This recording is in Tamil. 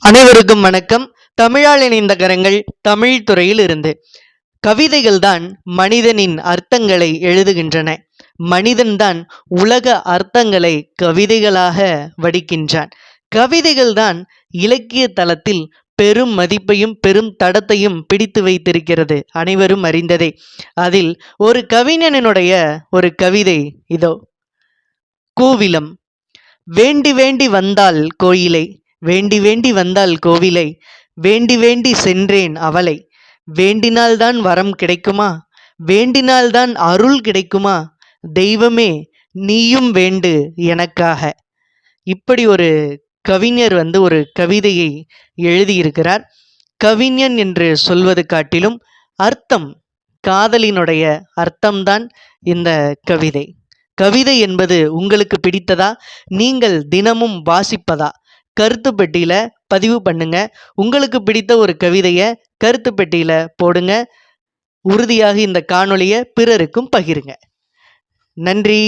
அனைவருக்கும் வணக்கம். தமிழால் இணைந்த கரங்கள் தமிழ் துறையில் இருந்து. கவிதைகள் தான் மனிதனின் அர்த்தங்களை எழுதுகின்றன. மனிதன்தான் உலக அர்த்தங்களை கவிதைகளாக வடிக்கின்றான். கவிதைகள் தான் இலக்கிய தளத்தில் பெரும் மதிப்பையும் பெரும் தடத்தையும் பிடித்து வைத்திருக்கிறது, அனைவரும் அறிந்ததே. அதில் ஒரு கவிஞனுடைய ஒரு கவிதை இதோ. கோவிலம். வேண்டி வேண்டி வந்தாள் கோயிலை, வேண்டி வேண்டி வந்தாள் கோவிலை, வேண்டி வேண்டி சென்றேன் அவளை. வேண்டினால்தான் வரம் கிடைக்குமா, வேண்டினால்தான் அருள் கிடைக்குமா, தெய்வமே நீயும் வேண்டு எனக்காக. இப்படி ஒரு கவிஞர் ஒரு கவிதையை எழுதியிருக்கிறார். கவிஞன் என்று சொல்வது காட்டிலும் அர்த்தம், காதலினுடைய அர்த்தம்தான் இந்த கவிதை. கவிதை என்பது உங்களுக்கு பிடித்ததா? நீங்கள் தினமும் வாசிப்பதா? கருத்து பெட்டியில பதிவு பண்ணுங்க. உங்களுக்கு பிடித்த ஒரு கவிதையை கருத்து பெட்டியில போடுங்க. உறுதியாக இந்த காணொளியை பிறருக்கும் பகிருங்க. நன்றி.